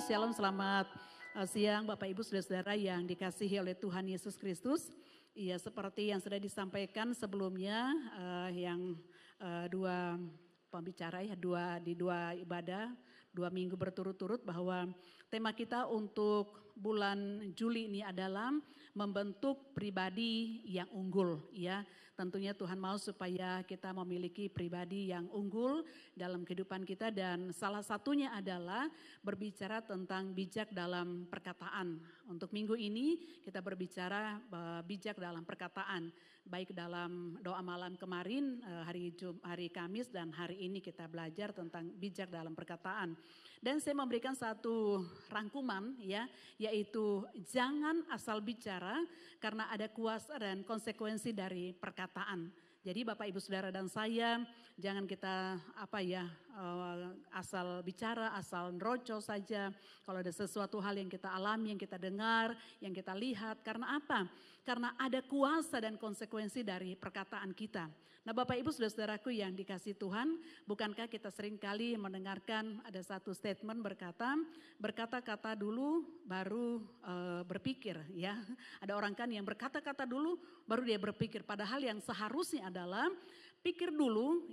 Shalom, selamat siang Bapak Ibu Saudara-saudara yang dikasihi oleh Tuhan Yesus Kristus. Iya, seperti yang sudah disampaikan sebelumnya, yang dua pembicara ya, dua ibadah, 2 minggu berturut-turut, bahwa tema kita untuk bulan Juli ini adalah membentuk pribadi yang unggul, ya. Tentunya Tuhan mau supaya kita memiliki pribadi yang unggul dalam kehidupan kita, dan salah satunya adalah berbicara tentang bijak dalam perkataan. Untuk minggu ini kita berbicara bijak dalam perkataan, baik dalam doa malam kemarin, hari Kamis, dan hari ini kita belajar tentang bijak dalam perkataan. Dan saya memberikan satu rangkuman, ya, yaitu jangan asal bicara karena ada kuasa dan konsekuensi dari perkataan. Jadi Bapak Ibu Saudara dan saya, jangan kita asal bicara, asal nerocos saja. Kalau ada sesuatu hal yang kita alami, yang kita dengar, yang kita lihat. Karena apa? Karena ada kuasa dan konsekuensi dari perkataan kita. Nah Bapak Ibu Saudara-saudaraku yang dikasihi Tuhan, bukankah kita seringkali mendengarkan ada satu statement berkata-kata dulu baru berpikir, ya. Ada orang kan yang berkata-kata dulu baru dia berpikir, padahal yang seharusnya adalah pikir dulu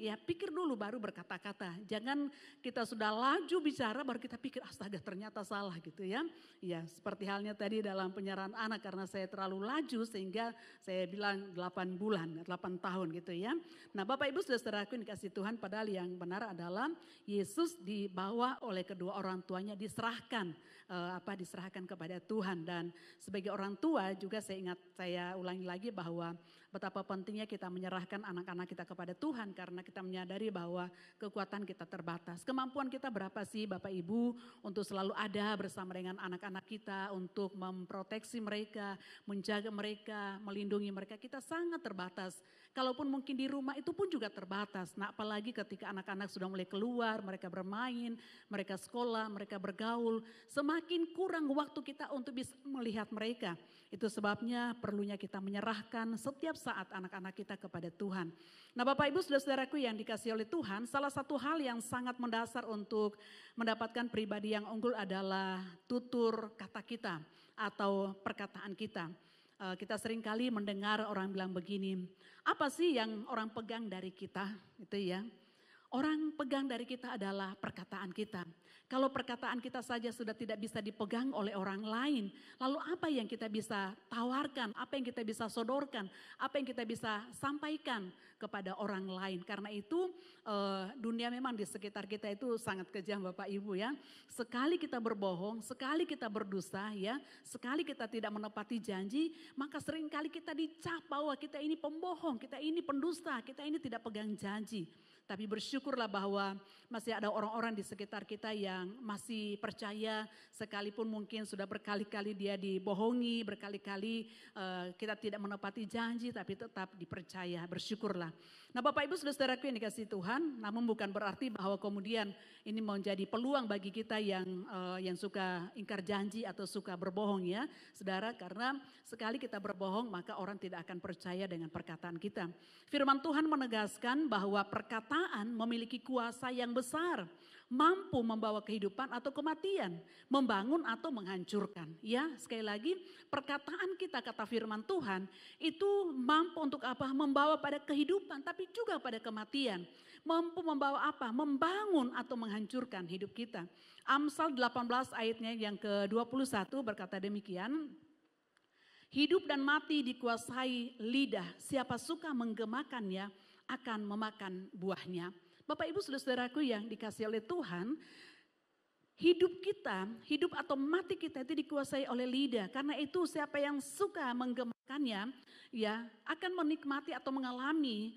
baru berkata-kata. Jangan kita sudah laju bicara baru kita pikir astaga ternyata salah gitu ya. Ya seperti halnya tadi dalam penyerahan anak, karena saya terlalu laju sehingga saya bilang 8 tahun gitu ya. Nah Bapak Ibu Saudara-saudaraku yang dikasihi Tuhan, padahal yang benar adalah Yesus dibawa oleh kedua orang tuanya, diserahkan kepada Tuhan. Dan sebagai orang tua juga saya ulangi lagi bahwa betapa pentingnya kita menyerahkan anak-anak kita kepada Tuhan, karena kita menyadari bahwa kekuatan kita terbatas. Kemampuan kita berapa sih Bapak Ibu untuk selalu ada bersama dengan anak-anak kita, untuk memproteksi mereka, menjaga mereka, melindungi mereka, kita sangat terbatas. Kalaupun mungkin di rumah itu pun juga terbatas. Nah apalagi ketika anak-anak sudah mulai keluar, mereka bermain, mereka sekolah, mereka bergaul, semakin kurang waktu kita untuk bisa melihat mereka. Itu sebabnya perlunya kita menyerahkan setiap saat anak-anak kita kepada Tuhan. Nah Bapak Ibu Saudara-saudaraku yang dikasihi oleh Tuhan, salah satu hal yang sangat mendasar untuk mendapatkan pribadi yang unggul adalah tutur kata kita atau perkataan kita. Kita seringkali mendengar orang bilang begini, apa sih yang orang pegang dari kita? Itu ya. Orang pegang dari kita adalah perkataan kita. Kalau perkataan kita saja sudah tidak bisa dipegang oleh orang lain, lalu apa yang kita bisa tawarkan, apa yang kita bisa sodorkan, apa yang kita bisa sampaikan kepada orang lain. Karena itu dunia memang di sekitar kita itu sangat kejam Bapak Ibu ya. Sekali kita berbohong, sekali kita berdusta ya, sekali kita tidak menepati janji, maka seringkali kita dicap bahwa kita ini pembohong, kita ini pendusta, kita ini tidak pegang janji. Tapi bersyukurlah bahwa masih ada orang-orang di sekitar kita yang masih percaya, sekalipun mungkin sudah berkali-kali dia dibohongi, berkali-kali kita tidak menepati janji, tapi tetap dipercaya, bersyukurlah. Nah Bapak Ibu Saudara-saudaraku yang dikasihi Tuhan, namun bukan berarti bahwa kemudian ini menjadi peluang bagi kita yang suka ingkar janji atau suka berbohong ya saudara, karena sekali kita berbohong maka orang tidak akan percaya dengan perkataan kita. Firman Tuhan menegaskan bahwa perkataan memiliki kuasa yang besar, mampu membawa kehidupan atau kematian, membangun atau menghancurkan. Ya, sekali lagi perkataan kita, kata firman Tuhan, itu mampu untuk apa? Membawa pada kehidupan tapi juga pada kematian. Mampu membawa apa? Membangun atau menghancurkan hidup kita. Amsal 18 ayatnya yang ke-21 berkata demikian. Hidup dan mati dikuasai lidah, siapa suka menggemakannya akan memakan buahnya. Bapak Ibu Saudara-saudaraku yang dikasihi oleh Tuhan, hidup kita, hidup atau mati kita itu dikuasai oleh lidah. Karena itu siapa yang suka menggemakannya ya akan menikmati atau mengalami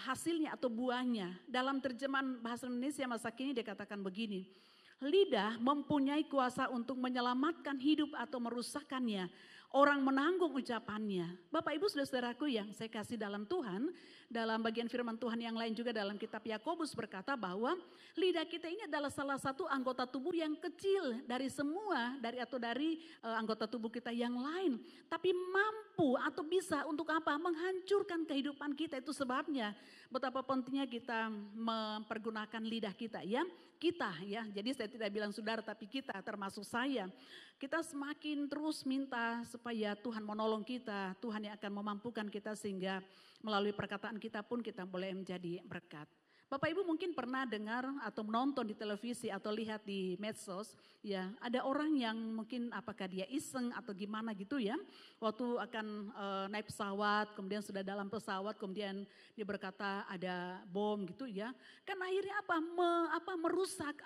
hasilnya atau buahnya. Dalam terjemahan bahasa Indonesia masa kini dikatakan begini, lidah mempunyai kuasa untuk menyelamatkan hidup atau merusakkannya. Orang menanggung ucapannya. Bapak Ibu Saudara-saudaraku yang saya kasih dalam Tuhan, dalam bagian firman Tuhan yang lain juga dalam kitab Yakobus berkata bahwa lidah kita ini adalah salah satu anggota tubuh yang kecil dari semua, dari anggota tubuh kita yang lain. Tapi mampu atau bisa untuk apa? Menghancurkan kehidupan kita. Itu sebabnya betapa pentingnya kita mempergunakan lidah kita ya. Kita ya, jadi saya tidak bilang saudara tapi kita termasuk saya. Kita semakin terus minta supaya Tuhan menolong kita, Tuhan yang akan memampukan kita sehingga melalui perkataan kita pun kita boleh menjadi berkat. Bapak Ibu mungkin pernah dengar atau menonton di televisi atau lihat di medsos, ya ada orang yang mungkin apakah dia iseng atau gimana gitu ya, waktu akan naik pesawat, kemudian sudah dalam pesawat, kemudian dia berkata ada bom gitu ya, kan akhirnya merusak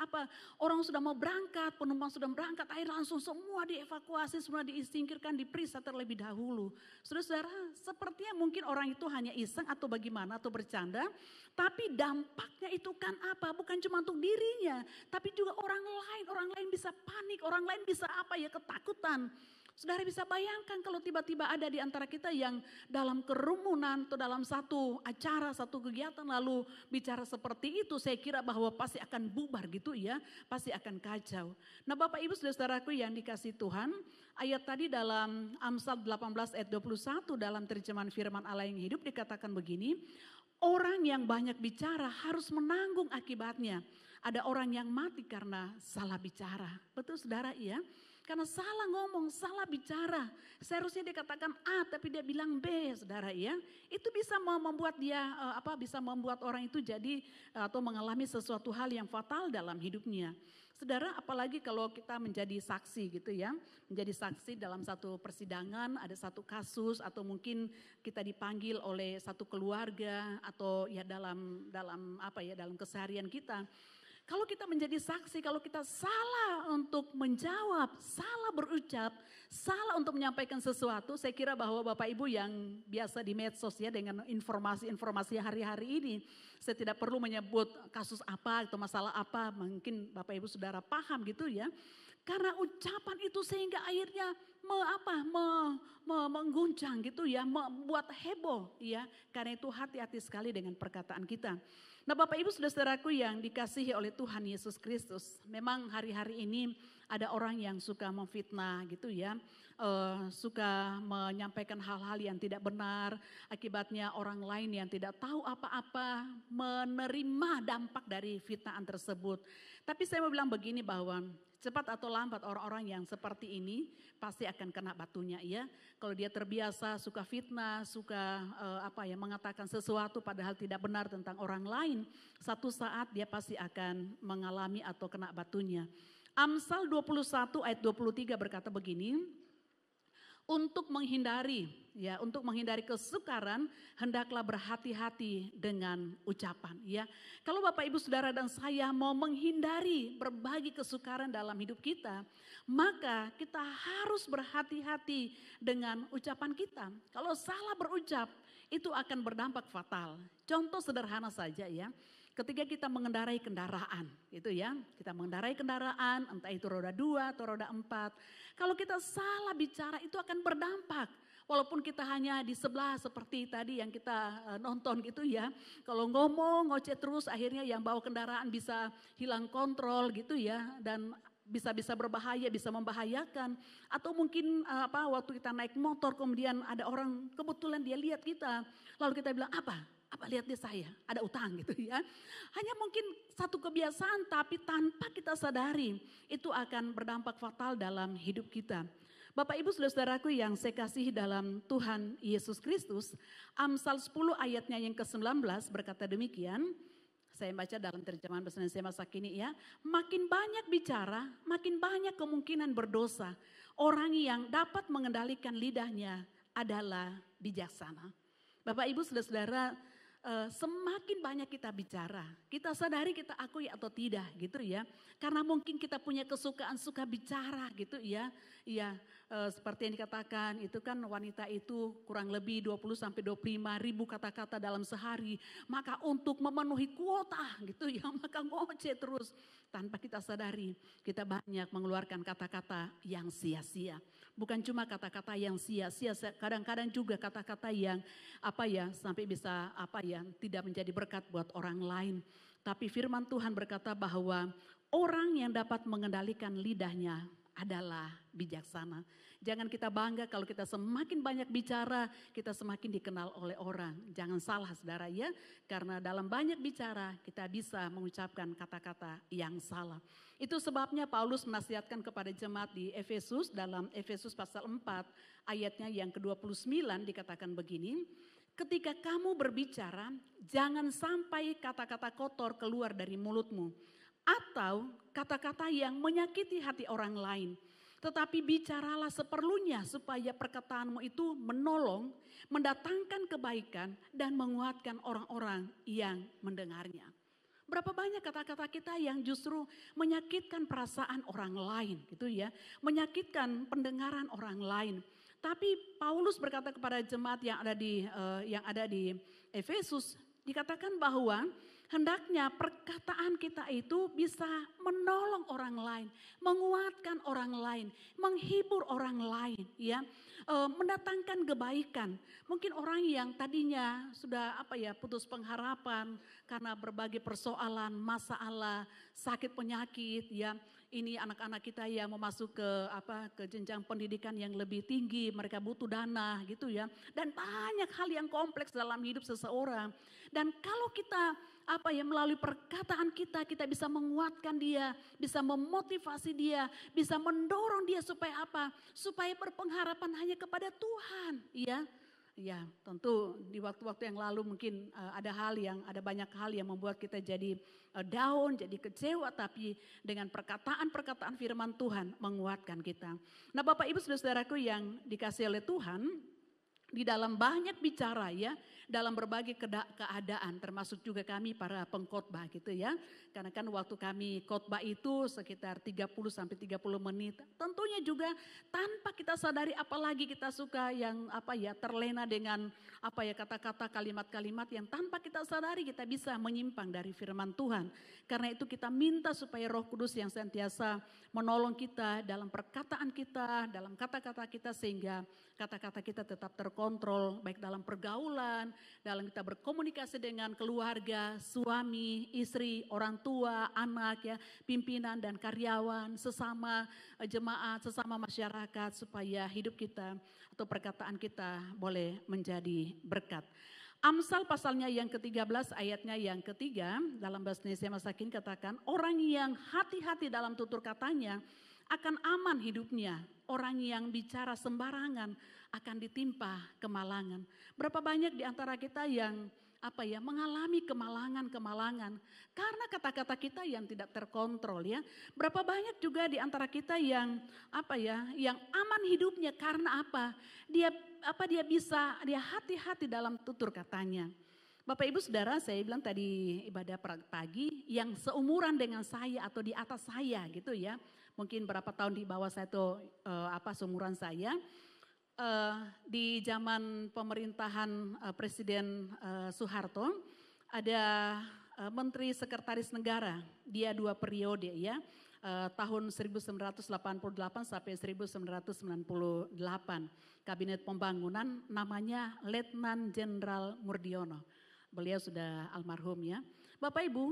orang sudah mau berangkat, penumpang sudah berangkat, akhirnya langsung semua dievakuasi, semua disingkirkan, diperiksa terlebih dahulu. Saudara-saudara, sepertinya mungkin orang itu hanya iseng atau bagaimana atau bercanda, tapi dampaknya itu kan apa? Bukan cuma untuk dirinya, tapi juga orang lain bisa panik, orang lain bisa ketakutan. Saudara bisa bayangkan kalau tiba-tiba ada di antara kita yang dalam kerumunan atau dalam satu acara, satu kegiatan lalu bicara seperti itu, saya kira bahwa pasti akan bubar gitu ya, pasti akan kacau. Nah Bapak Ibu saudaraku yang dikasih Tuhan, ayat tadi dalam Amsal 18 ayat 21 dalam terjemahan firman Allah yang hidup dikatakan begini, orang yang banyak bicara harus menanggung akibatnya. Ada orang yang mati karena salah bicara. Betul saudara iya? Karena salah ngomong, salah bicara. Seharusnya dia katakan A tapi dia bilang B saudara iya. Itu bisa membuat dia bisa membuat orang itu jadi atau mengalami sesuatu hal yang fatal dalam hidupnya. Saudara apalagi kalau kita menjadi saksi gitu ya. Menjadi saksi dalam satu persidangan, ada satu kasus atau mungkin kita dipanggil oleh satu keluarga atau ya dalam keseharian kita. Kalau kita menjadi saksi, kalau kita salah untuk menjawab, salah berucap, salah untuk menyampaikan sesuatu, saya kira bahwa Bapak Ibu yang biasa di medsos ya dengan informasi-informasi hari-hari ini, saya tidak perlu menyebut kasus apa atau masalah apa, mungkin Bapak Ibu saudara paham gitu ya. Karena ucapan itu sehingga akhirnya mengguncang gitu ya, membuat heboh ya. Karena itu hati-hati sekali dengan perkataan kita. Nah Bapak Ibu saudaraku yang dikasihi oleh Tuhan Yesus Kristus. Memang hari-hari ini ada orang yang suka memfitnah gitu ya. Suka menyampaikan hal-hal yang tidak benar. Akibatnya orang lain yang tidak tahu apa-apa menerima dampak dari fitnaan tersebut. Tapi saya mau bilang begini bahwa cepat atau lambat orang-orang yang seperti ini pasti akan kena batunya ya. Kalau dia terbiasa suka fitnah, suka mengatakan sesuatu padahal tidak benar tentang orang lain, satu saat dia pasti akan mengalami atau kena batunya. Amsal 21 ayat 23 berkata begini, untuk menghindari kesukaran hendaklah berhati-hati dengan ucapan ya. Kalau Bapak Ibu Saudara dan saya mau menghindari berbagi kesukaran dalam hidup kita, maka kita harus berhati-hati dengan ucapan kita. Kalau salah berucap itu akan berdampak fatal. Contoh sederhana saja ya. Ketika kita mengendarai kendaraan, gitu ya. Kita mengendarai kendaraan, entah itu roda 2 atau roda 4. Kalau kita salah bicara itu akan berdampak. Walaupun kita hanya di sebelah seperti tadi yang kita nonton gitu ya. Kalau ngomong, ngoceh terus akhirnya yang bawa kendaraan bisa hilang kontrol gitu ya. Dan bisa berbahaya, bisa membahayakan. Atau mungkin waktu kita naik motor kemudian ada orang kebetulan dia lihat kita. Lalu kita bilang apa lihat dia saya, ada utang gitu ya. Hanya mungkin satu kebiasaan tapi tanpa kita sadari itu akan berdampak fatal dalam hidup kita. Bapak Ibu saudaraku yang saya kasihi dalam Tuhan Yesus Kristus, Amsal 10 ayatnya yang ke-19 berkata demikian. Saya baca dalam terjemahan bahasa Indonesia masa kini ya. Makin banyak bicara, makin banyak kemungkinan berdosa. Orang yang dapat mengendalikan lidahnya adalah bijaksana. Bapak Ibu saudara-saudara, semakin banyak kita bicara, kita sadari kita akui atau tidak gitu ya. Karena mungkin kita punya kesukaan suka bicara gitu ya. Iya, seperti yang dikatakan itu kan wanita itu kurang lebih 20-25 ribu kata-kata dalam sehari. Maka untuk memenuhi kuota gitu ya, maka ngoceh terus. Tanpa kita sadari kita banyak mengeluarkan kata-kata yang sia-sia. Bukan cuma kata-kata yang sia-sia, kadang-kadang juga kata-kata yang sampai bisa tidak menjadi berkat buat orang lain. Tapi firman Tuhan berkata bahwa orang yang dapat mengendalikan lidahnya adalah bijaksana. Jangan kita bangga kalau kita semakin banyak bicara, kita semakin dikenal oleh orang. Jangan salah saudara ya, karena dalam banyak bicara kita bisa mengucapkan kata-kata yang salah. Itu sebabnya Paulus menasihatkan kepada jemaat di Efesus, dalam Efesus pasal 4 ayatnya yang ke-29 dikatakan begini, ketika kamu berbicara, jangan sampai kata-kata kotor keluar dari mulutmu, atau kata-kata yang menyakiti hati orang lain. Tetapi bicaralah seperlunya supaya perkataanmu itu menolong, mendatangkan kebaikan dan menguatkan orang-orang yang mendengarnya. Berapa banyak kata-kata kita yang justru menyakitkan perasaan orang lain gitu ya. Menyakitkan pendengaran orang lain. Tapi Paulus berkata kepada jemaat yang ada di Efesus, dikatakan bahwa hendaknya perkataan kita itu bisa menolong orang lain, menguatkan orang lain, menghibur orang lain, ya, mendatangkan kebaikan. Mungkin orang yang tadinya sudah putus pengharapan karena berbagai persoalan, masalah, sakit penyakit, ya. Ini anak-anak kita yang mau masuk ke jenjang pendidikan yang lebih tinggi, mereka butuh dana gitu ya. Dan banyak hal yang kompleks dalam hidup seseorang. Dan kalau kita melalui perkataan kita bisa menguatkan dia, bisa memotivasi dia, bisa mendorong dia supaya apa? Supaya berpengharapan hanya kepada Tuhan, ya. Ya, tentu di waktu-waktu yang lalu mungkin ada banyak hal yang membuat kita jadi down, jadi kecewa, tapi dengan perkataan-perkataan firman Tuhan menguatkan kita. Nah, Bapak Ibu saudara-saudaraku yang dikasihi oleh Tuhan, di dalam banyak bicara ya, dalam berbagai keadaan, termasuk juga kami para pengkhotbah gitu ya. Karena kan waktu kami khotbah itu sekitar 30 sampai 30 menit. Tentunya juga tanpa kita sadari, apalagi kita suka yang terlena dengan kata-kata, kalimat-kalimat yang tanpa kita sadari kita bisa menyimpang dari firman Tuhan. Karena itu kita minta supaya Roh Kudus yang senantiasa menolong kita dalam perkataan kita, dalam kata-kata kita, sehingga kata-kata kita tetap terkontrol, baik dalam pergaulan, dalam kita berkomunikasi dengan keluarga, suami, istri, orang tua, anak, ya, pimpinan dan karyawan, sesama jemaat, sesama masyarakat, supaya hidup kita atau perkataan kita boleh menjadi berkat. Amsal pasalnya yang ke-13 ayatnya yang ketiga, dalam bahasa Indonesia Masakin katakan, orang yang hati-hati dalam tutur katanya akan aman hidupnya. Orang yang bicara sembarangan akan ditimpa kemalangan. Berapa banyak di antara kita yang mengalami kemalangan karena kata-kata kita yang tidak terkontrol ya. Berapa banyak juga di antara kita yang yang aman hidupnya karena apa? Dia hati-hati dalam tutur katanya. Bapak Ibu Saudara, saya bilang tadi ibadah pagi yang seumuran dengan saya atau di atas saya gitu ya. Mungkin berapa tahun di bawah saya itu seumuran saya. Di zaman pemerintahan Presiden Soeharto ada Menteri Sekretaris Negara, dia 2 periode ya, tahun 1988 sampai 1998, Kabinet Pembangunan, namanya Letnan Jenderal Murdiono. Beliau sudah almarhum ya. Bapak Ibu,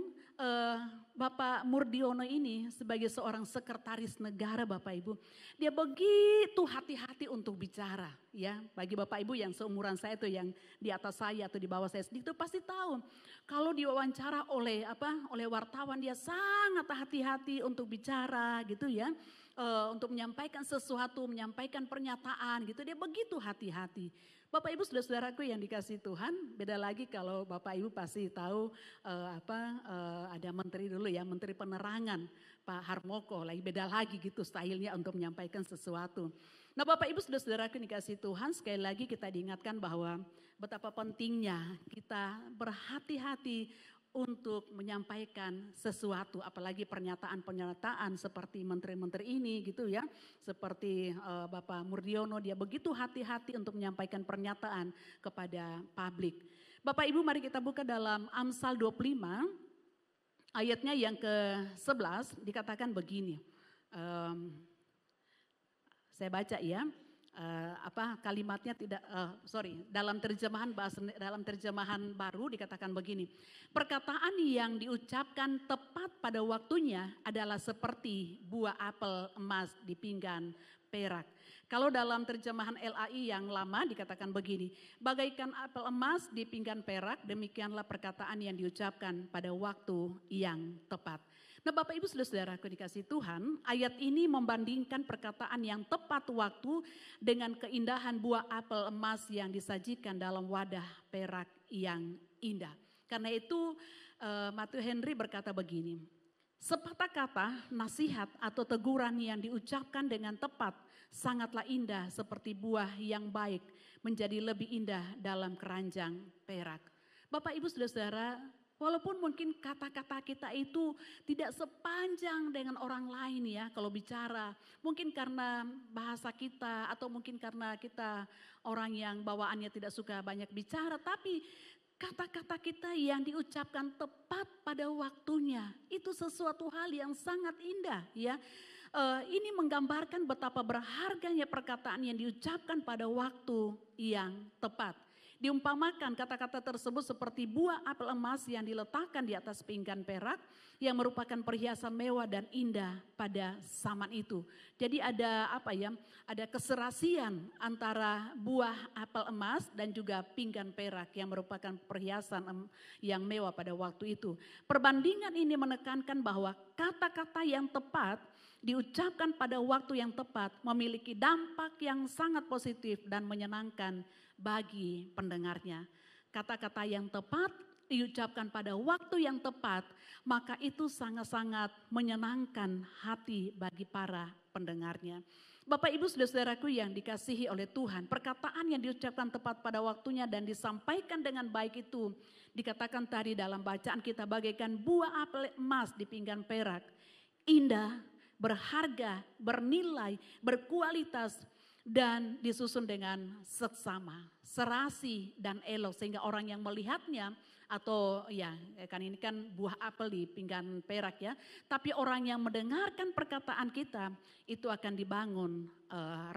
Bapak Murdiono ini sebagai seorang sekretaris negara Bapak Ibu, dia begitu hati-hati untuk bicara ya. Bagi Bapak Ibu yang seumuran saya itu, yang di atas saya atau di bawah saya sedikit, itu pasti tahu. Kalau diwawancara oleh wartawan, dia sangat hati-hati untuk bicara gitu ya. Untuk menyampaikan sesuatu, menyampaikan pernyataan gitu, dia begitu hati-hati. Bapak Ibu saudara-saudaraku yang dikasihi Tuhan, beda lagi kalau Bapak Ibu pasti tahu ada menteri dulu ya, Menteri Penerangan Pak Harmoko, lagi beda lagi gitu stylenya untuk menyampaikan sesuatu. Nah Bapak Ibu saudara-saudaraku yang dikasihi Tuhan, sekali lagi kita diingatkan bahwa betapa pentingnya kita berhati-hati untuk menyampaikan sesuatu, apalagi pernyataan-pernyataan seperti menteri-menteri ini gitu ya. Seperti Bapak Murdiono, dia begitu hati-hati untuk menyampaikan pernyataan kepada publik. Bapak Ibu, mari kita buka dalam Amsal 25 ayatnya yang ke-11, dikatakan begini. Saya baca ya. kalimatnya tidak dalam terjemahan baru dikatakan begini. Perkataan yang diucapkan tepat pada waktunya adalah seperti buah apel emas di pinggan perak. Kalau dalam terjemahan LAI yang lama dikatakan begini, bagaikan apel emas di pinggan perak, demikianlah perkataan yang diucapkan pada waktu yang tepat. Nah Bapak Ibu Saudara-saudaraku dikasih Tuhan, ayat ini membandingkan perkataan yang tepat waktu dengan keindahan buah apel emas yang disajikan dalam wadah perak yang indah. Karena itu Matthew Henry berkata begini, sepatah kata, nasihat atau teguran yang diucapkan dengan tepat sangatlah indah seperti buah yang baik menjadi lebih indah dalam keranjang perak. Bapak Ibu Saudara-saudara, walaupun mungkin kata-kata kita itu tidak sepanjang dengan orang lain ya kalau bicara. Mungkin karena bahasa kita atau mungkin karena kita orang yang bawaannya tidak suka banyak bicara. Tapi kata-kata kita yang diucapkan tepat pada waktunya itu sesuatu hal yang sangat indah ya. Ini menggambarkan betapa berharganya perkataan yang diucapkan pada waktu yang tepat. Diumpamakan kata-kata tersebut seperti buah apel emas yang diletakkan di atas pinggan perak yang merupakan perhiasan mewah dan indah pada zaman itu. Jadi ada ada keserasian antara buah apel emas dan juga pinggan perak yang merupakan perhiasan yang mewah pada waktu itu. Perbandingan ini menekankan bahwa kata-kata yang tepat diucapkan pada waktu yang tepat memiliki dampak yang sangat positif dan menyenangkan bagi pendengarnya. Kata-kata yang tepat diucapkan pada waktu yang tepat, maka itu sangat-sangat menyenangkan hati bagi para pendengarnya. Bapak Ibu Saudara-saudaraku yang dikasihi oleh Tuhan, perkataan yang diucapkan tepat pada waktunya dan disampaikan dengan baik itu dikatakan tadi dalam bacaan kita bagaikan buah apel emas di pinggan perak. Indah, berharga, bernilai, berkualitas, dan disusun dengan seksama, serasi dan elok sehingga orang yang melihatnya atau ya kan ini kan buah apel di pinggan perak ya, tapi orang yang mendengarkan perkataan kita itu akan dibangun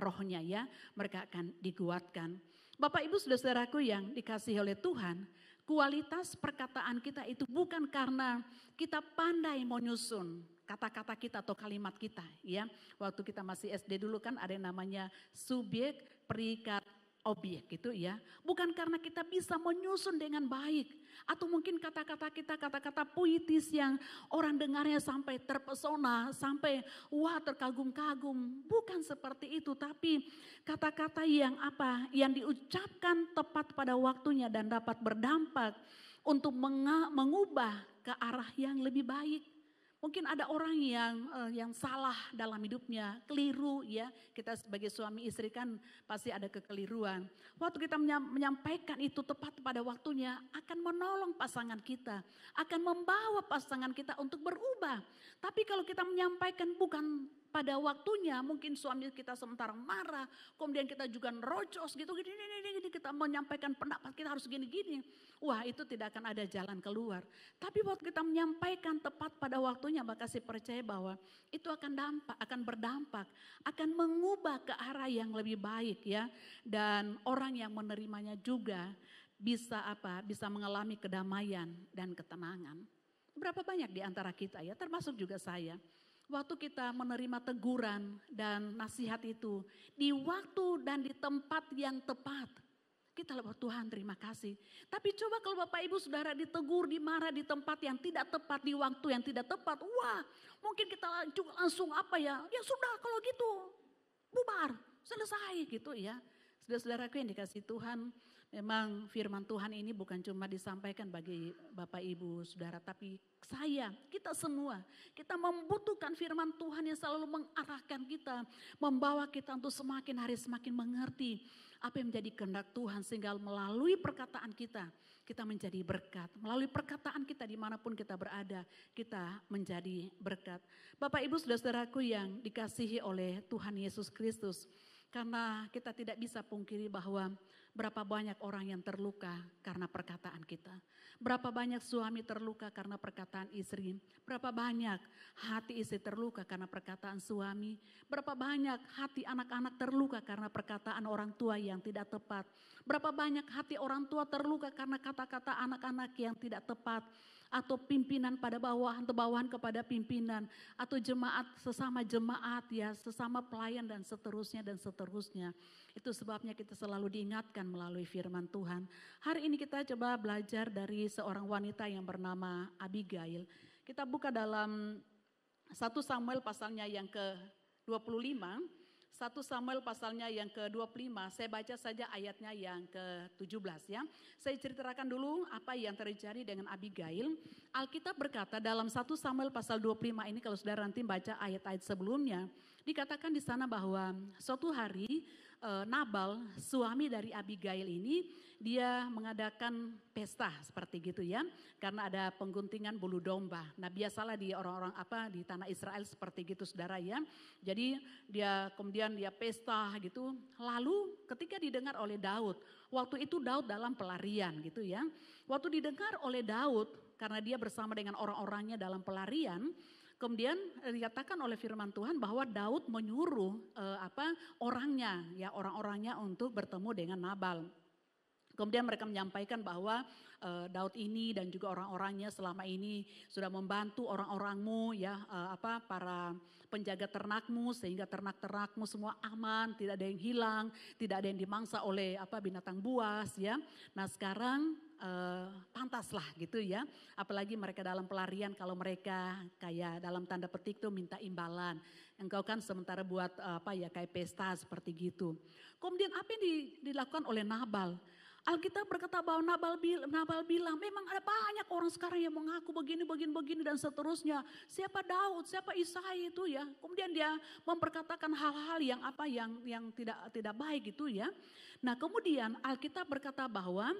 rohnya ya, mereka akan dikuatkan. Bapak Ibu Saudara-saudaraku yang dikasihi oleh Tuhan, kualitas perkataan kita itu bukan karena kita pandai menyusun kata-kata kita atau kalimat kita ya. Waktu kita masih SD dulu kan ada yang namanya subjek, predikat, objek gitu ya. Bukan karena kita bisa menyusun dengan baik atau mungkin kata-kata kita kata-kata puitis yang orang dengarnya sampai terpesona, sampai wah terkagum-kagum. Bukan seperti itu, tapi kata-kata yang diucapkan tepat pada waktunya dan dapat berdampak untuk mengubah ke arah yang lebih baik. Mungkin ada orang yang salah dalam hidupnya, keliru ya. Kita sebagai suami istri kan pasti ada kekeliruan. Waktu kita menyampaikan itu tepat pada waktunya akan menolong pasangan kita. Akan membawa pasangan kita untuk berubah. Tapi kalau kita menyampaikan bukan pada waktunya, mungkin suami kita sementara marah, kemudian kita juga nerocos gitu, gini, kita menyampaikan pendapat kita harus gini-gini. Wah itu tidak akan ada jalan keluar. Tapi waktu kita menyampaikan tepat pada waktunya, maka saya percaya bahwa itu akan berdampak, akan mengubah ke arah yang lebih baik ya. Dan orang yang menerimanya juga bisa mengalami kedamaian dan ketenangan. Berapa banyak di antara kita ya, termasuk juga saya. Waktu kita menerima teguran dan nasihat itu di waktu dan di tempat yang tepat. Kita lewat Tuhan terima kasih. Tapi coba kalau Bapak Ibu Saudara ditegur, dimarah di tempat yang tidak tepat, di waktu yang tidak tepat. Wah mungkin kita langsung ya sudah kalau gitu bubar, selesai gitu ya. Saudara-saudaraku yang dikasih Tuhan, memang firman Tuhan ini bukan cuma disampaikan bagi Bapak Ibu Saudara, tapi kita semua, kita membutuhkan firman Tuhan yang selalu mengarahkan kita, membawa kita untuk semakin hari semakin mengerti apa yang menjadi kehendak Tuhan, sehingga melalui perkataan kita menjadi berkat. Melalui perkataan kita dimanapun kita berada, kita menjadi berkat. Bapak Ibu Saudara-saudaraku yang dikasihi oleh Tuhan Yesus Kristus, karena kita tidak bisa pungkiri bahwa Berapa banyak orang yang terluka karena perkataan kita. Berapa banyak suami terluka karena perkataan istri. Berapa banyak hati istri terluka karena perkataan suami. Berapa banyak hati anak-anak terluka karena perkataan orang tua yang tidak tepat. Berapa banyak hati orang tua terluka karena kata-kata anak-anak yang tidak tepat. Atau pimpinan pada bawahan atau bawahan kepada pimpinan. Atau jemaat sesama jemaat ya, sesama pelayan dan seterusnya dan seterusnya. Itu sebabnya kita selalu diingatkan melalui firman Tuhan. Hari ini kita coba belajar dari seorang wanita yang bernama Abigail. Kita buka dalam 1 Samuel pasalnya yang ke-25. 1 Samuel pasalnya yang ke-25, saya baca saja ayatnya yang ke-17 ya. Saya ceritakan dulu apa yang terjadi dengan Abigail. Alkitab berkata dalam 1 Samuel pasal 25 ini, kalau saudara nanti baca ayat-ayat sebelumnya, dikatakan di sana bahwa suatu hari Nabal, suami dari Abigail ini, dia mengadakan pesta seperti gitu ya, karena ada pengguntingan bulu domba. Nah biasalah di orang-orang di tanah Israel seperti gitu saudara ya. Jadi dia kemudian dia pesta gitu. Lalu ketika didengar oleh Daud, waktu itu Daud dalam pelarian gitu ya. Waktu didengar oleh Daud karena dia bersama dengan orang-orangnya dalam pelarian. Kemudian dikatakan oleh firman Tuhan bahwa Daud menyuruh orang-orangnya untuk bertemu dengan Nabal. Kemudian mereka menyampaikan bahwa Daud ini dan juga orang-orangnya selama ini sudah membantu orang-orangmu ya, para penjaga ternakmu sehingga ternak-ternakmu semua aman, tidak ada yang hilang, tidak ada yang dimangsa oleh binatang buas ya. Nah sekarang pantaslah gitu ya, apalagi mereka dalam pelarian, kalau mereka kayak dalam tanda petik tuh minta imbalan. Engkau kan sementara buat kayak pesta seperti gitu. Kemudian apa yang dilakukan oleh Nabal? Alkitab berkata bahwa Nabal bilang memang ada banyak orang sekarang yang mengaku begini dan seterusnya. Siapa Daud, siapa Isai itu ya. Kemudian dia memperkatakan hal-hal yang tidak baik gitu ya. Nah kemudian Alkitab berkata bahwa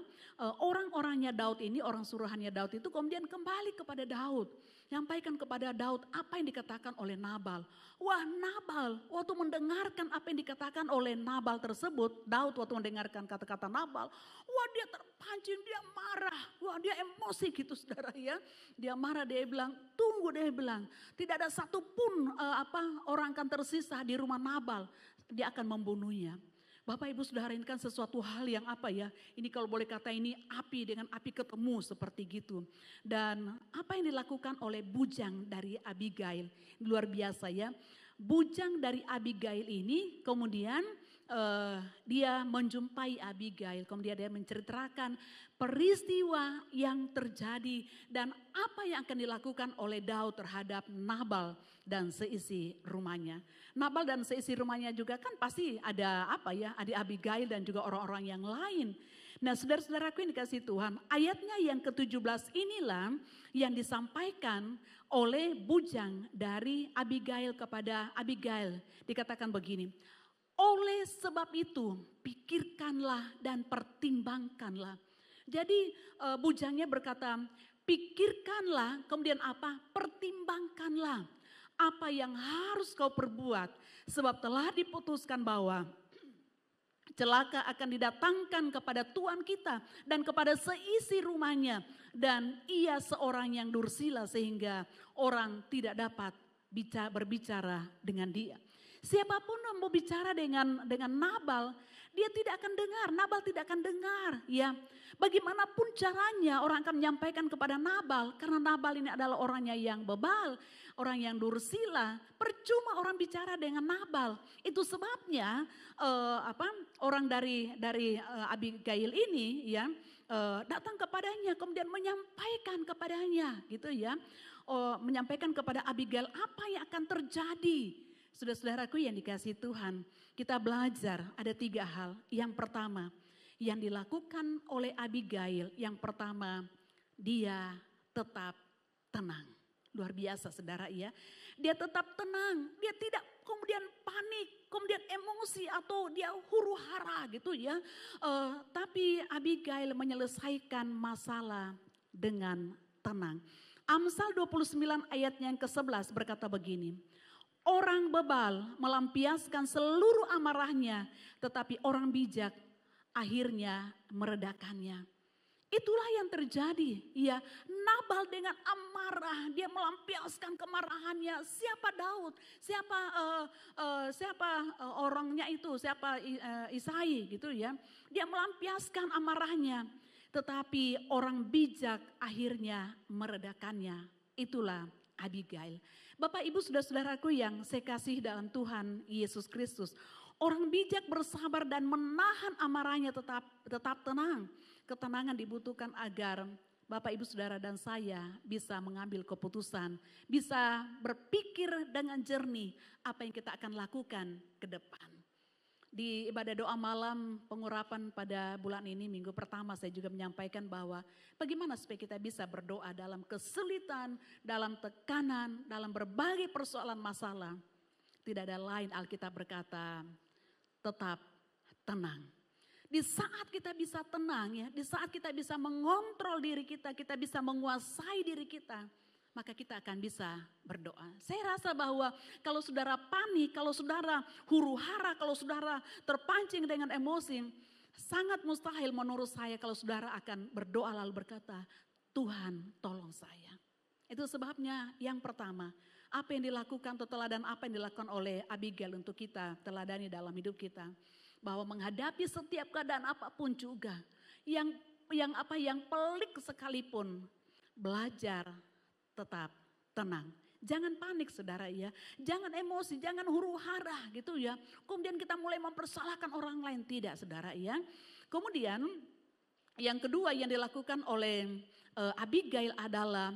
orang-orangnya Daud ini, orang suruhannya Daud itu kemudian kembali kepada Daud. Nyampaikan kepada Daud apa yang dikatakan oleh Nabal. Wah Nabal, waktu mendengarkan apa yang dikatakan oleh Nabal tersebut, Daud waktu mendengarkan kata-kata Nabal, wah dia terpancing, dia marah, wah dia emosi gitu saudara ya. Dia marah, dia bilang, tunggu dia bilang, tidak ada satupun orang akan tersisa di rumah Nabal, dia akan membunuhnya. Bapak Ibu Saudara, ini kan sesuatu hal yang ini kalau boleh kata ini api dengan api ketemu seperti gitu. Dan apa yang dilakukan oleh bujang dari Abigail, luar biasa ya. Bujang dari Abigail ini kemudian dia menjumpai Abigail, kemudian dia menceritakan peristiwa yang terjadi dan apa yang akan dilakukan oleh Daud terhadap Nabal dan seisi rumahnya. Nabal dan seisi rumahnya juga kan pasti ada ada Abigail dan juga orang-orang yang lain. Nah saudara-saudaraku yang dikasih Tuhan, ayatnya yang ke-17 inilah yang disampaikan oleh bujang dari Abigail kepada Abigail. Dikatakan begini, oleh sebab itu pikirkanlah dan pertimbangkanlah. Jadi bujangnya berkata, pikirkanlah, kemudian pertimbangkanlah apa yang harus kau perbuat. Sebab telah diputuskan bahwa celaka akan didatangkan kepada Tuhan kita dan kepada seisi rumahnya. Dan ia seorang yang dursila sehingga orang tidak dapat berbicara dengan dia. Siapapun yang mau bicara dengan Nabal, dia tidak akan dengar, Nabal tidak akan dengar ya. Bagaimanapun caranya orang akan menyampaikan kepada Nabal, karena Nabal ini adalah orangnya yang bebal, orang yang dursila, percuma orang bicara dengan Nabal. Itu sebabnya orang dari Abigail ini ya datang kepadanya, kemudian menyampaikan kepadanya gitu ya, menyampaikan kepada Abigail apa yang akan terjadi. Saudara-saudaraku yang dikasihi Tuhan, kita belajar ada 3 hal. Yang pertama, yang dilakukan oleh Abigail, yang pertama, dia tetap tenang. Luar biasa saudara ya. Dia tetap tenang, dia tidak kemudian panik, kemudian emosi atau dia huru hara gitu ya. Tapi Abigail menyelesaikan masalah dengan tenang. Amsal 29 ayatnya yang ke-11 berkata begini. Orang bebal melampiaskan seluruh amarahnya, tetapi orang bijak akhirnya meredakannya. Itulah yang terjadi, ya. Nabal dengan amarah, dia melampiaskan kemarahannya. Siapa Daud? Siapa orangnya itu? Siapa Isai gitu ya? Dia melampiaskan amarahnya. Tetapi orang bijak akhirnya meredakannya. Itulah Abigail. Bapak Ibu saudara-saudaraku yang saya kasih dalam Tuhan Yesus Kristus. Orang bijak bersabar dan menahan amarahnya tetap tenang. Ketenangan dibutuhkan agar Bapak Ibu Saudara dan saya bisa mengambil keputusan, bisa berpikir dengan jernih apa yang kita akan lakukan ke depan. Di ibadah doa malam pengurapan pada bulan ini, minggu pertama saya juga menyampaikan bahwa bagaimana supaya kita bisa berdoa dalam kesulitan, dalam tekanan, dalam berbagai persoalan masalah. Tidak ada lain, Alkitab berkata, tetap tenang. Di saat kita bisa tenang ya, di saat kita bisa mengontrol diri kita bisa menguasai diri kita, maka kita akan bisa berdoa. Saya rasa bahwa kalau saudara panik, kalau saudara huru hara, kalau saudara terpancing dengan emosi, sangat mustahil menurut saya kalau saudara akan berdoa lalu berkata, Tuhan tolong saya. Itu sebabnya yang pertama, apa yang dilakukan atau teladan apa yang dilakukan oleh Abigail untuk kita teladani dalam hidup kita. Bahwa menghadapi setiap keadaan apapun juga, yang pelik sekalipun, belajar tetap tenang. Jangan panik saudara ya, jangan emosi, jangan huru hara gitu ya. Kemudian kita mulai mempersalahkan orang lain, tidak saudara ya. Kemudian yang kedua yang dilakukan oleh Abigail adalah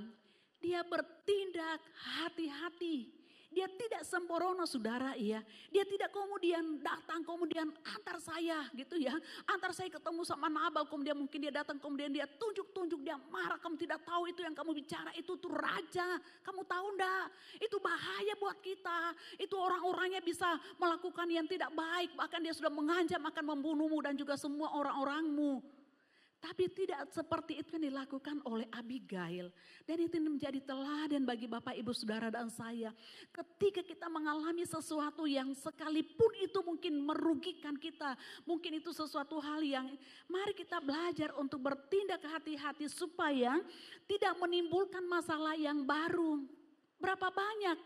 dia bertindak hati-hati. Dia tidak sembrono saudara ya. Dia tidak kemudian datang kemudian antar saya gitu ya. Antar saya ketemu sama Nabal, kemudian mungkin dia datang kemudian dia tunjuk-tunjuk, dia marah. Kamu tidak tahu itu yang kamu bicara itu tuh raja. Kamu tahu enggak? Itu bahaya buat kita. Itu orang-orangnya bisa melakukan yang tidak baik. Bahkan dia sudah mengancam akan membunuhmu dan juga semua orang-orangmu. Tapi tidak seperti itu yang dilakukan oleh Abigail. Dan itu menjadi teladan bagi Bapak, Ibu, Saudara dan saya. Ketika kita mengalami sesuatu yang sekalipun itu mungkin merugikan kita. Mungkin itu sesuatu hal yang mari kita belajar untuk bertindak hati-hati supaya tidak menimbulkan masalah yang baru. Berapa banyak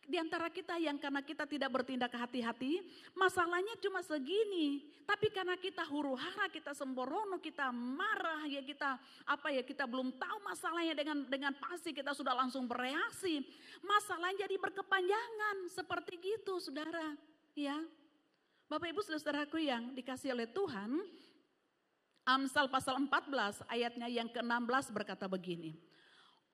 di antara kita yang karena kita tidak bertindak hati-hati, masalahnya cuma segini. Tapi karena kita huru hara, kita sembrono, kita marah, ya kita belum tahu masalahnya dengan pasti kita sudah langsung bereaksi. Masalahnya jadi berkepanjangan seperti gitu, saudara. Ya, Bapak Ibu saudaraku yang dikasih oleh Tuhan, Amsal pasal 14 ayatnya yang ke-16 berkata begini.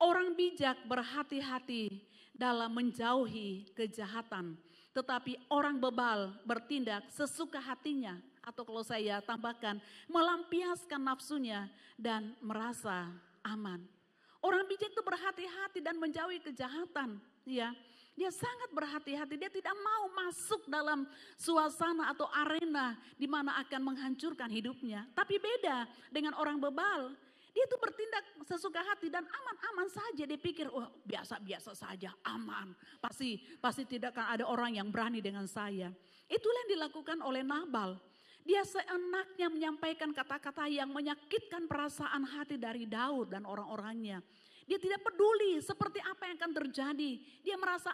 Orang bijak berhati-hati dalam menjauhi kejahatan. Tetapi orang bebal bertindak sesuka hatinya. Atau kalau saya tambahkan, melampiaskan nafsunya dan merasa aman. Orang bijak itu berhati-hati dan menjauhi kejahatan. Ya, dia sangat berhati-hati, dia tidak mau masuk dalam suasana atau arena di mana akan menghancurkan hidupnya. Tapi beda dengan orang bebal. Dia itu bertindak sesuka hati dan aman-aman saja. Dia pikir, oh biasa-biasa saja, aman. Pasti tidak akan ada orang yang berani dengan saya. Itulah yang dilakukan oleh Nabal. Dia seenaknya menyampaikan kata-kata yang menyakitkan perasaan hati dari Daud dan orang-orangnya. Dia tidak peduli seperti apa yang akan terjadi. Dia merasa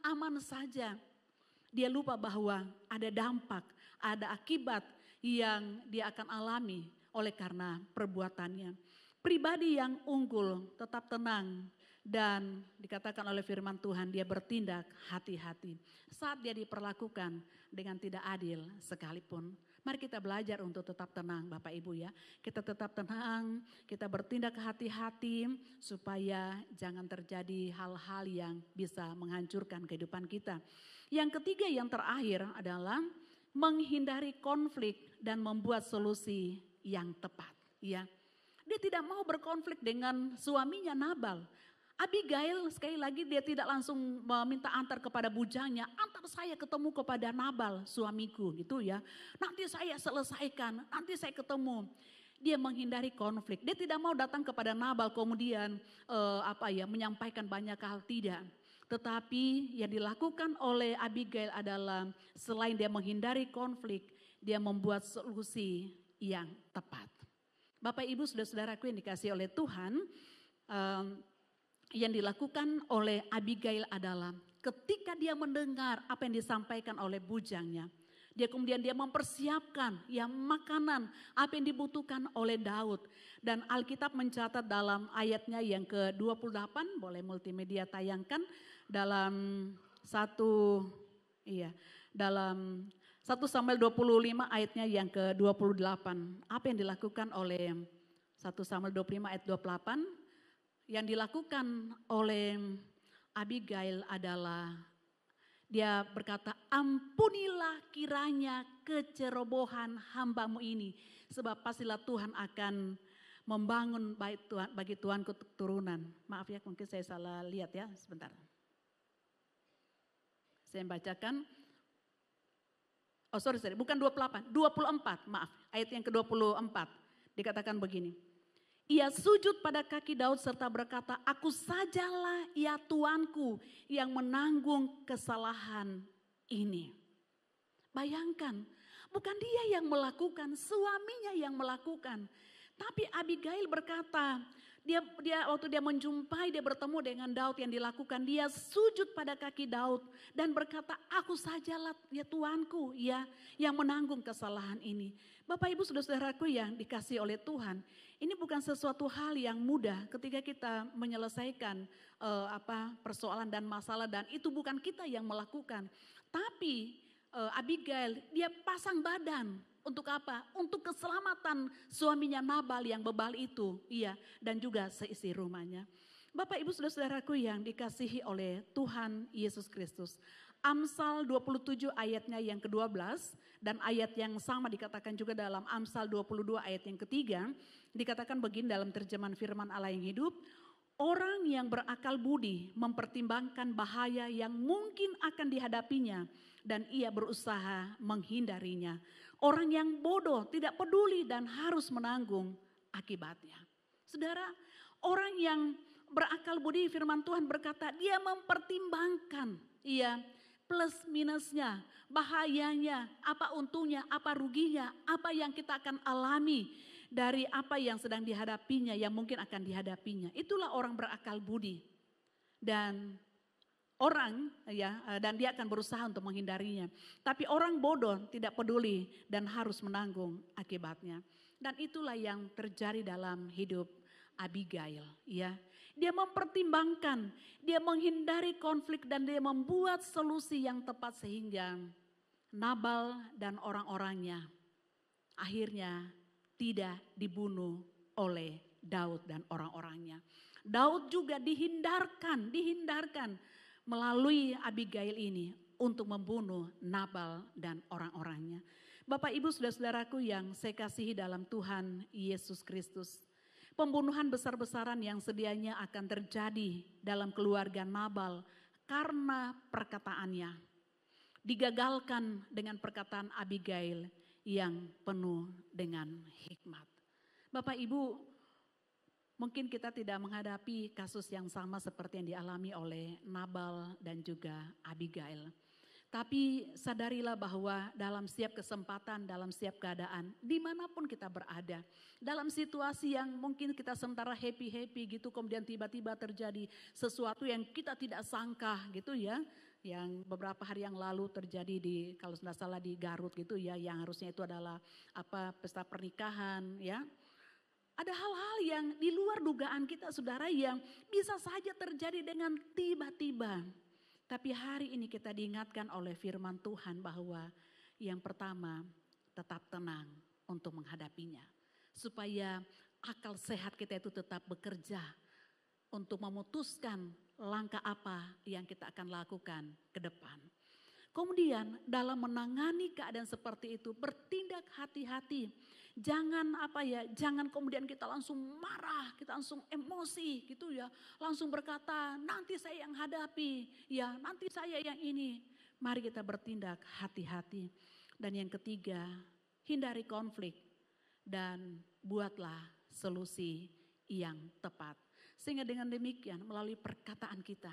aman saja. Dia lupa bahwa ada dampak, ada akibat yang dia akan alami oleh karena perbuatannya. Pribadi yang unggul tetap tenang dan dikatakan oleh firman Tuhan dia bertindak hati-hati. Saat dia diperlakukan dengan tidak adil sekalipun. Mari kita belajar untuk tetap tenang Bapak Ibu ya. Kita tetap tenang, kita bertindak hati-hati supaya jangan terjadi hal-hal yang bisa menghancurkan kehidupan kita. Yang ketiga yang terakhir adalah menghindari konflik dan membuat solusi yang tepat, ya. Dia tidak mau berkonflik dengan suaminya Nabal. Abigail sekali lagi dia tidak langsung meminta antar kepada bujangnya, antar saya ketemu kepada Nabal suamiku gitu ya. Nanti saya selesaikan, nanti saya ketemu. Dia menghindari konflik. Dia tidak mau datang kepada Nabal kemudian menyampaikan banyak hal, tidak. Tetapi yang dilakukan oleh Abigail adalah selain dia menghindari konflik, dia membuat solusi yang tepat. Bapak Ibu saudara-saudaraku yang dikasihi oleh Tuhan, yang dilakukan oleh Abigail adalah ketika dia mendengar apa yang disampaikan oleh bujangnya, dia kemudian mempersiapkan makanan apa yang dibutuhkan oleh Daud. Dan Alkitab mencatat dalam ayatnya yang ke-28, boleh multimedia tayangkan, dalam dalam 1 Samuel 25 ayatnya yang ke-28. Apa yang dilakukan oleh 1 Samuel 25 ayat 28? Yang dilakukan oleh Abigail adalah dia berkata, ampunilah kiranya kecerobohan hambamu ini. Sebab pastilah Tuhan akan membangun bagi Tuhanku keturunan. Maaf ya, mungkin saya salah lihat ya, sebentar. Saya bacakan. Oh sorry, bukan 28, 24, maaf. Ayat yang ke-24 dikatakan begini. Ia sujud pada kaki Daud serta berkata, aku sajalah ya Tuanku yang menanggung kesalahan ini. Bayangkan, bukan dia yang melakukan, suaminya yang melakukan. Tapi Abigail berkata, dia waktu dia menjumpai, dia bertemu dengan Daud, yang dilakukan, dia sujud pada kaki Daud dan berkata, aku sajalah ya Tuanku ya yang menanggung kesalahan ini. Bapak Ibu saudara-saudaraku yang dikasihi oleh Tuhan, ini bukan sesuatu hal yang mudah ketika kita menyelesaikan persoalan dan masalah, dan itu bukan kita yang melakukan. Tapi Abigail dia pasang badan. Untuk apa? Untuk keselamatan suaminya Nabal yang bebal itu, dan juga seisi rumahnya. Bapak Ibu saudara-saudaraku yang dikasihi oleh Tuhan Yesus Kristus. Amsal 27 ayatnya yang ke-12 dan ayat yang sama dikatakan juga dalam Amsal 22 ayat yang ketiga. Dikatakan begini dalam terjemahan firman Allah yang hidup. Orang yang berakal budi mempertimbangkan bahaya yang mungkin akan dihadapinya dan ia berusaha menghindarinya. Orang yang bodoh tidak peduli dan harus menanggung akibatnya. Saudara, orang yang berakal budi, firman Tuhan berkata dia mempertimbangkan plus minusnya, bahayanya, apa untungnya, apa ruginya, apa yang kita akan alami dari apa yang sedang dihadapinya, yang mungkin akan dihadapinya. Itulah orang berakal budi. Dan dan dia akan berusaha untuk menghindarinya. Tapi orang bodoh tidak peduli dan harus menanggung akibatnya. Dan itulah yang terjadi dalam hidup Abigail, Dia mempertimbangkan, dia menghindari konflik dan dia membuat solusi yang tepat sehingga Nabal dan orang-orangnya akhirnya tidak dibunuh oleh Daud dan orang-orangnya. Daud juga dihindarkan melalui Abigail ini untuk membunuh Nabal dan orang-orangnya. Bapak Ibu saudara-saudaraku yang saya kasihi dalam Tuhan Yesus Kristus. Pembunuhan besar-besaran yang sedianya akan terjadi dalam keluarga Nabal karena perkataannya. Digagalkan dengan perkataan Abigail yang penuh dengan hikmat. Bapak Ibu, mungkin kita tidak menghadapi kasus yang sama seperti yang dialami oleh Nabal dan juga Abigail. Tapi sadarilah bahwa dalam setiap kesempatan, dalam setiap keadaan, dimanapun kita berada. Dalam situasi yang mungkin kita sementara happy-happy gitu, kemudian tiba-tiba terjadi sesuatu yang kita tidak sangka gitu ya. Yang beberapa hari yang lalu terjadi kalau tidak salah di Garut gitu ya, yang harusnya itu adalah pesta pernikahan ya. Ada hal-hal yang di luar dugaan kita saudara yang bisa saja terjadi dengan tiba-tiba. Tapi hari ini kita diingatkan oleh firman Tuhan bahwa yang pertama tetap tenang untuk menghadapinya. Supaya akal sehat kita itu tetap bekerja untuk memutuskan langkah apa yang kita akan lakukan ke depan. Kemudian dalam menangani keadaan seperti itu bertindak hati-hati. Jangan kemudian kita langsung marah, kita langsung emosi gitu ya. Langsung berkata, nanti saya yang hadapi, nanti saya yang ini. Mari kita bertindak hati-hati. Dan yang ketiga, hindari konflik dan buatlah solusi yang tepat. Sehingga dengan demikian melalui perkataan kita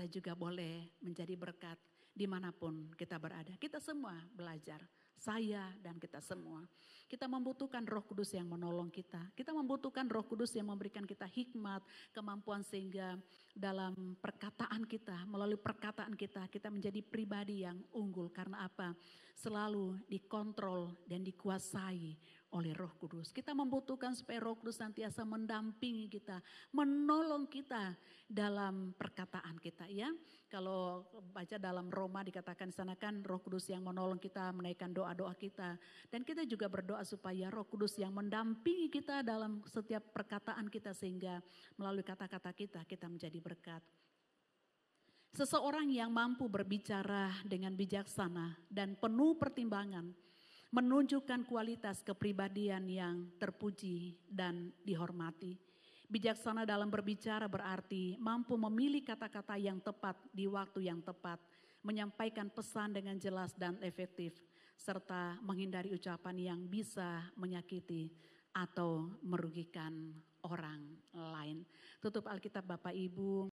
juga boleh menjadi berkat dimanapun kita berada. Kita semua belajar saya dan kita semua. Kita membutuhkan Roh Kudus yang menolong kita. Kita membutuhkan Roh Kudus yang memberikan kita hikmat, kemampuan sehingga dalam perkataan kita, melalui perkataan kita, kita menjadi pribadi yang unggul. Karena apa? Selalu dikontrol dan dikuasai oleh Roh Kudus. Kita membutuhkan supaya Roh Kudus senantiasa mendampingi kita, menolong kita dalam perkataan kita ya. Kalau baca dalam Roma dikatakan di sana kan Roh Kudus yang menolong kita menaikkan doa-doa kita. Dan kita juga berdoa supaya Roh Kudus yang mendampingi kita dalam setiap perkataan kita sehingga melalui kata-kata kita menjadi berkat. Seseorang yang mampu berbicara dengan bijaksana dan penuh pertimbangan menunjukkan kualitas kepribadian yang terpuji dan dihormati. Bijaksana dalam berbicara berarti mampu memilih kata-kata yang tepat di waktu yang tepat, menyampaikan pesan dengan jelas dan efektif, serta menghindari ucapan yang bisa menyakiti atau merugikan orang lain. Tutup Alkitab Bapak Ibu.